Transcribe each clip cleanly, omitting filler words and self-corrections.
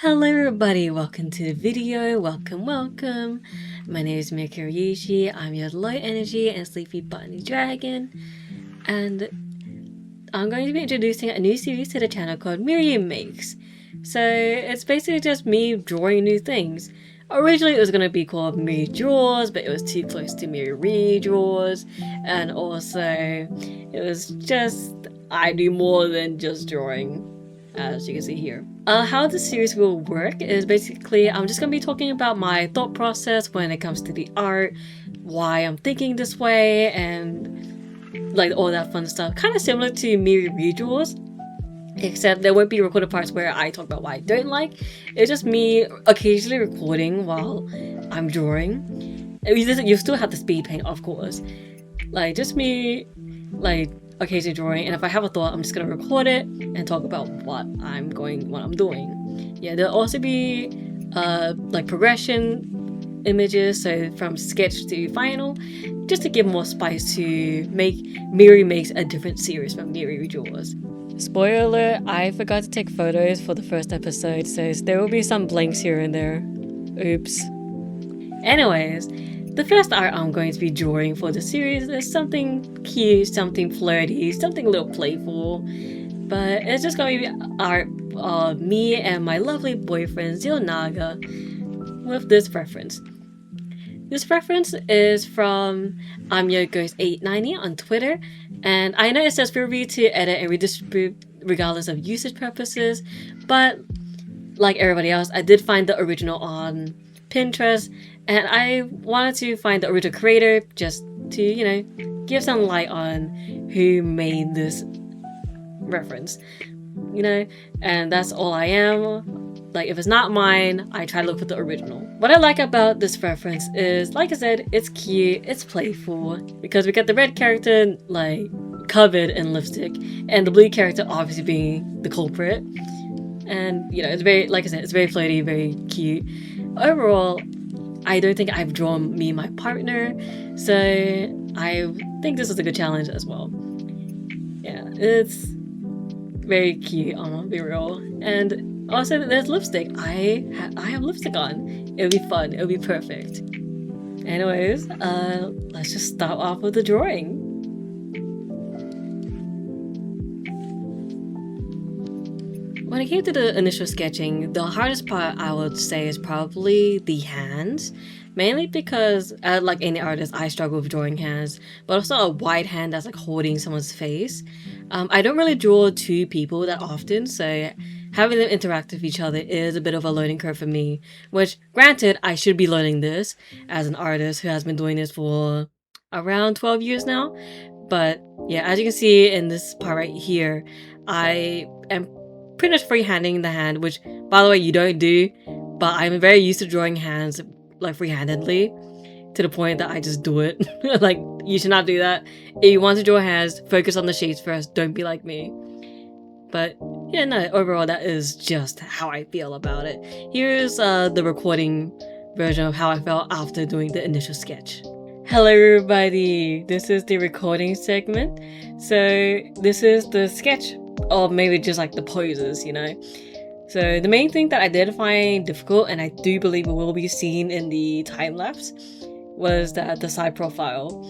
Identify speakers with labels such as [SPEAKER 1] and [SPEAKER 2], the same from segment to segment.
[SPEAKER 1] Hello everybody, welcome to the video, welcome. My name is Mirika Ryushi, I'm your low energy and sleepy bunny dragon, and I'm going to be introducing a new series to the channel called MiriMakes. So it's basically just me drawing new things. Originally it was going to be called Miri Draws, but it was too close to Miri Draws, and also it was just, I do more than just drawing, as you can see here. How this series will work is basically I'm just going to be talking about my thought process when it comes to the art, why I'm thinking this way, and like all that fun stuff. Kind of similar to Miri Redraws, except there won't be recorded parts where I talk about what I don't like. It's just me occasionally recording while I'm drawing. You still have the speed paint, of course. Like just me, like occasionally drawing, and if I have a thought, I'm just gonna record it and talk about what I'm doing. Yeah, there'll also be like progression images, so from sketch to final, just to give more spice to make MiriMakes a different series from Miri Draws. Spoiler alert, I forgot to take photos for the first episode, so there will be some blanks here and there. Oops. Anyways, the first art I'm going to be drawing for the series is something cute, something flirty, something a little playful, but it's just going to be art of me and my lovely boyfriend Naga with this reference. This reference is from Ghost890 on Twitter, and I know it says feel free to edit and redistribute regardless of usage purposes, but like everybody else, I did find the original on Pinterest, and I wanted to find the original creator just to, you know, give some light on who made this reference, you know, and that's all I am. Like, if it's not mine, I try to look for the original. What I like about this reference is, like I said, it's cute, it's playful, because we got the red character, like, covered in lipstick, and the blue character obviously being the culprit. And, you know, it's very, like I said, it's very flirty, very cute. Overall, I don't think I've drawn me my partner, so I think this is a good challenge as well. Yeah, it's very cute, I'm gonna be real. And also, there's lipstick. I have lipstick on. It'll be fun. It'll be perfect. Anyways, let's just start off with the drawing. When it came to the initial sketching, the hardest part I would say is probably the hands. Mainly because, like any artist, I struggle with drawing hands, but also a wide hand that's like holding someone's face. I don't really draw two people that often, so having them interact with each other is a bit of a learning curve for me, which, granted, I should be learning this as an artist who has been doing this for around 12 years now. But yeah, as you can see in this part right here, I am pretty much freehanding the hand, which, by the way, you don't do, but I'm very used to drawing hands like freehandedly to the point that I just do it. Like, you should not do that. If you want to draw hands, focus on the shapes first, don't be like me. But yeah, no, overall that is just how I feel about it. Here's the recording version of how I felt after doing the initial sketch. Hello everybody, this is the recording segment. So this is the sketch, or maybe just like the poses, you know. So the main thing that I did find difficult, and I do believe it will be seen in the time-lapse, was the side profile.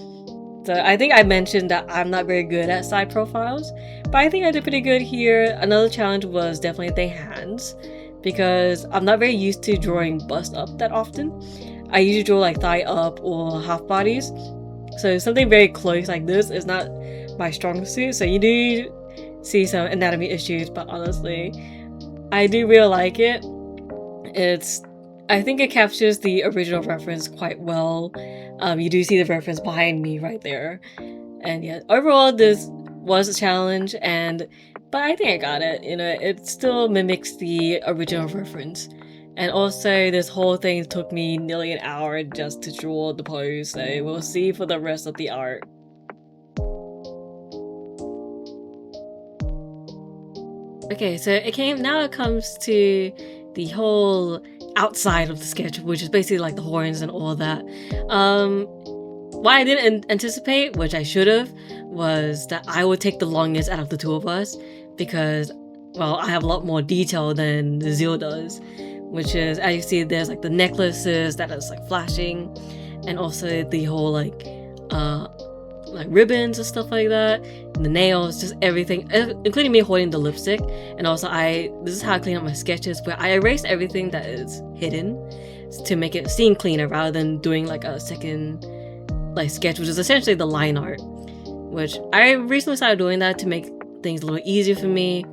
[SPEAKER 1] So I think I mentioned that I'm not very good at side profiles, but I think I did pretty good here. Another challenge was definitely the hands, because I'm not very used to drawing bust up that often. I usually draw like thigh up or half bodies, so something very close like this is not my strong suit, so you do see some anatomy issues, but honestly, I do really like it. I think it captures the original reference quite well. You do see the reference behind me right there. And yeah, overall this was a challenge, but I think I got it. You know, it still mimics the original reference. And also this whole thing took me nearly an hour just to draw the pose, so we'll see for the rest of the art. Okay, so now it comes to the whole outside of the sketch, which is basically like the horns and all that. What I didn't anticipate, which I should have, was that I would take the longest out of the two of us, because, well, I have a lot more detail than Zeal does. which is, as you see, there's like the necklaces that is like flashing, and also the whole like ribbons and stuff like that, and the nails, just everything, including me holding the lipstick. And also this is how I clean up my sketches, where I erase everything that is hidden to make it seem cleaner, rather than doing like a second like sketch, which is essentially the line art, which I recently started doing that to make things a little easier for me.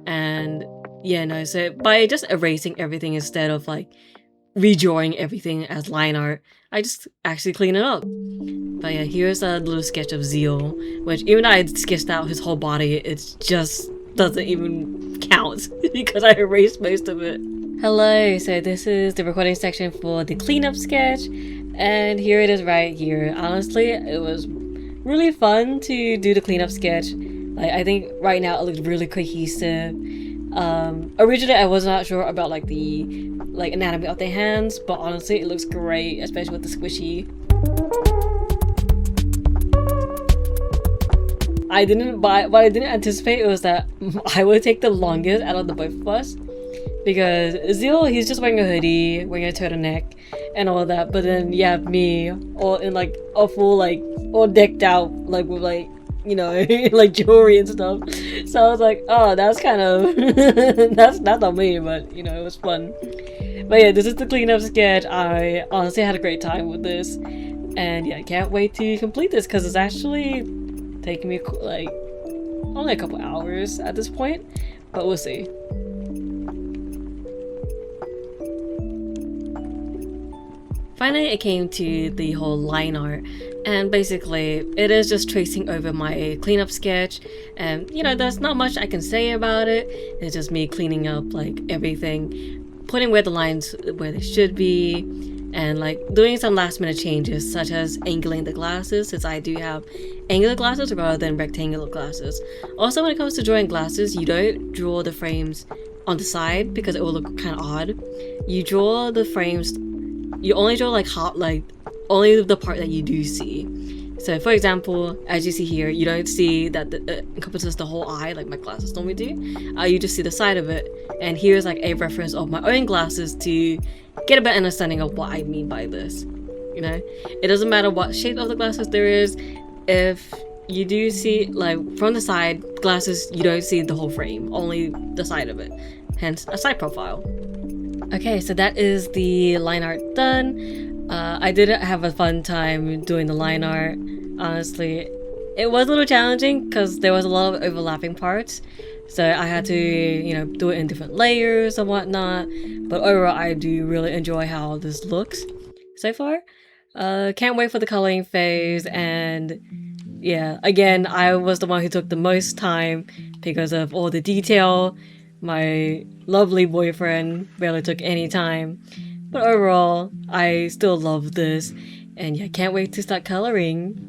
[SPEAKER 1] And yeah, no, so by just erasing everything instead of like redrawing everything as line art, I just actually clean it up. But yeah, here's a little sketch of Zeal, which even though I sketched out his whole body, it just doesn't even count because I erased most of it. Hello, so this is the recording section for the cleanup sketch, and here it is right here. Honestly, it was really fun to do the cleanup sketch. Like, I think right now it looks really cohesive. Originally I was not sure about like the anatomy of the hands, but honestly it looks great, especially with the squishy. What I didn't anticipate was that I would take the longest out of the both of us, because Zeal, he's just wearing a hoodie, wearing a turtleneck and all that, but then you have me all in like a full like all decked out like with like, you know, like jewelry and stuff. So I was like, oh, that's kind of that's not on me, but you know, it was fun. But yeah, this is the cleanup sketch. I honestly had a great time with this, and yeah, I can't wait to complete this because it's actually taking me like only a couple hours at this point, but we'll see. Finally, it came to the whole line art, and basically it is just tracing over my cleanup sketch, and you know, there's not much I can say about it. It's just me cleaning up like everything, putting where the lines where they should be, and like doing some last minute changes, such as angling the glasses, since I do have angular glasses rather than rectangular glasses. Also, when it comes to drawing glasses, you don't draw the frames on the side because it will look kind of odd. You draw the frames, you only draw like only the part that you do see. So for example, as you see here, you don't see that it encompasses the whole eye like my glasses normally do. You just see the side of it, and here's like a reference of my own glasses to get a better understanding of what I mean by this. You know, it doesn't matter what shape of the glasses there is. If you do see like from the side glasses, you don't see the whole frame, only the side of it, hence a side profile. Okay, so that is the line art done. I did have a fun time doing the line art. Honestly, it was a little challenging because there was a lot of overlapping parts, so I had to, you know, do it in different layers and whatnot. But overall, I do really enjoy how this looks so far. Can't wait for the coloring phase, and yeah, again, I was the one who took the most time because of all the detail. My lovely boyfriend barely took any time, but overall, I still love this, and yeah, can't wait to start coloring.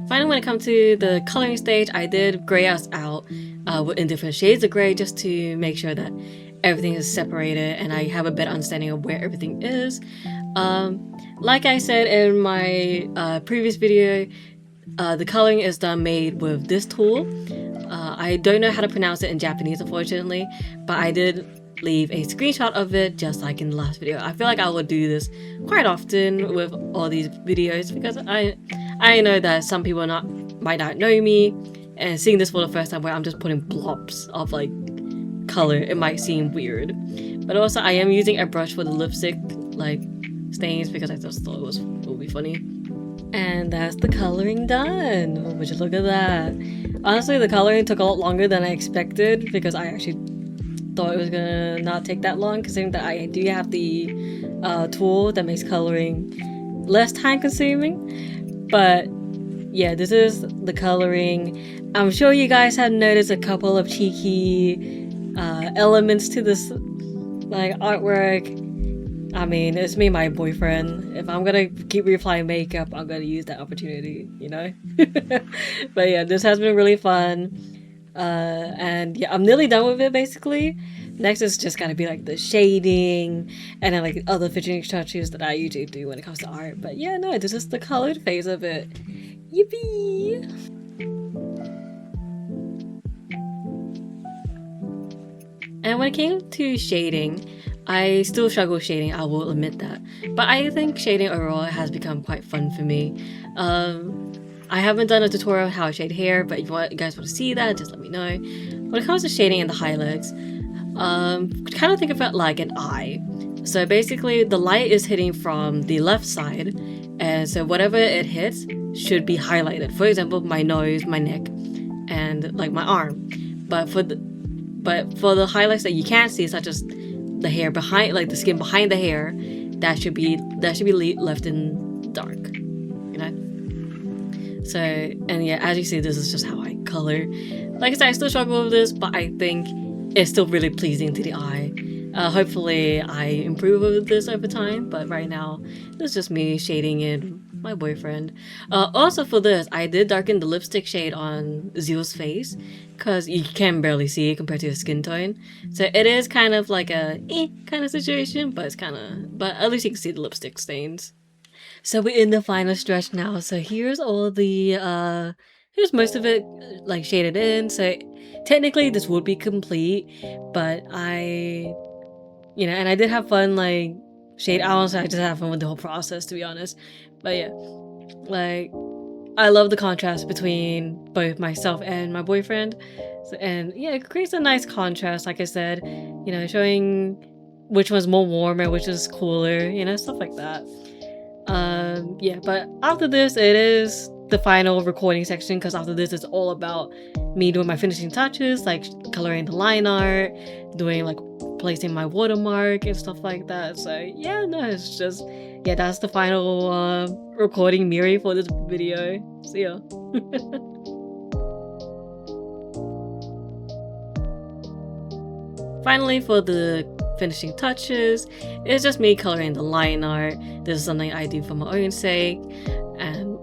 [SPEAKER 1] Finally, when it comes to the coloring stage, I did gray us out in different shades of gray just to make sure that everything is separated and I have a better understanding of where everything is. Like I said in my previous video, the coloring is made with this tool. I don't know how to pronounce it in Japanese, unfortunately, but I did leave a screenshot of it just like in the last video. I feel like I will do this quite often with all these videos because I know that some people might not know me, and seeing this for the first time where I'm just putting blobs of like color, it might seem weird. But also, I am using a brush for the lipstick like stains because I just thought it would be funny. And that's the coloring done. Would you look at that? Honestly, the coloring took a lot longer than I expected because I actually thought it was gonna not take that long, considering that I do have the tool that makes coloring less time consuming. But yeah, this is the coloring. I'm sure you guys have noticed a couple of cheeky elements to this like artwork. I mean, it's me and my boyfriend. If I'm gonna keep reapplying makeup, I'm gonna use that opportunity, you know? But yeah, this has been really fun. And yeah, I'm nearly done with it basically. Next is just gotta be like the shading and then like other finishing touches that I usually do when it comes to art. But yeah, no, this is the colored phase of it. Yippee! And when it came to shading, I still struggle with shading, I will admit that. But I think shading overall has become quite fun for me. I haven't done a tutorial on how to shade hair, but if you guys want to see that, just let me know. When it comes to shading in the highlights, kind of think of it like an eye. So basically, the light is hitting from the left side, and so whatever it hits should be highlighted. For example, my nose, my neck, and like my arm. But for the highlights that you can't see, such as the hair behind, like the skin behind the hair, that should be left in dark, you know. So, and yeah, as you see, this is just how I color. Like I said, I still struggle with this, but I think it's still really pleasing to the eye. Hopefully I improve with this over time, but right now it's just me shading in my boyfriend. Also for this, I did darken the lipstick shade on Zeal's face because you can barely see it compared to his skin tone. So it is kind of like a kind of situation, but but at least you can see the lipstick stains. So we're in the final stretch now. So here's all the here's most of it like shaded in. So technically this would be complete, but and I did have fun like shade out, so I just have fun with the whole process, to be honest. But yeah, like I love the contrast between both myself and my boyfriend. So, and yeah, it creates a nice contrast, like I said, showing which one's more warm and which is cooler, stuff like that. Yeah, but after this, it is the final recording section, because after this, it's all about me doing my finishing touches, like coloring the line art, doing like placing my watermark and stuff like that. So yeah, no, it's just, yeah, that's the final recording Miri for this video. See ya. Finally, for the finishing touches, it's just me coloring the line art. This is something I do for my own sake, and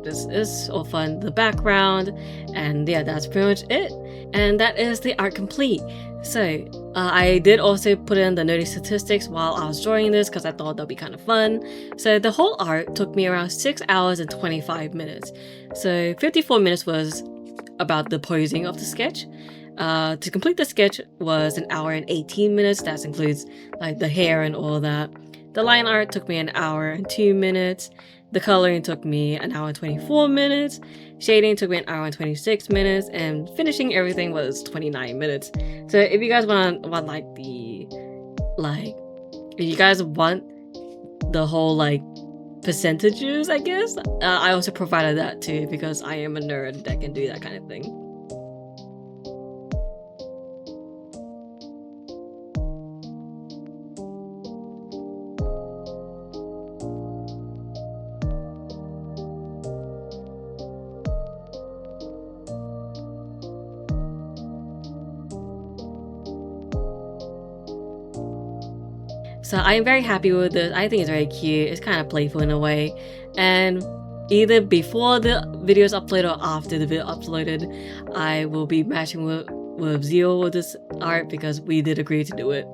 [SPEAKER 1] this is all fun, the background, and yeah, that's pretty much it. And that is the art complete. So I did also put in the nerdy statistics while I was drawing this because I thought that'd be kind of fun. So the whole art took me around 6 hours and 25 minutes. So 54 minutes was about the posing of the sketch. To complete the sketch was 1 hour and 18 minutes. That includes like the hair and all that. The line art took me 1 hour and 2 minutes. The coloring took me 1 hour and 24 minutes. Shading took me 1 hour and 26 minutes, and finishing everything was 29 minutes. So if you guys want if you guys want the whole percentages, I guess, I also provided that too, because I am a nerd that can do that kind of thing. So I am very happy with this. I think it's very cute. It's kind of playful in a way. And either before the video is uploaded or after the video uploaded, I will be matching with Zeal with this art, because we did agree to do it.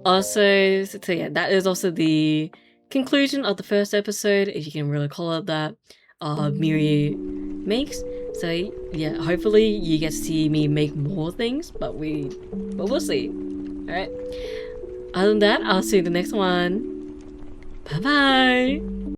[SPEAKER 1] Also, so yeah, that is also the conclusion of the first episode, if you can really call it that, of MiriMakes. So yeah, hopefully you get to see me make more things, but we'll see. Alright. Other than that, I'll see you in the next one. Bye bye!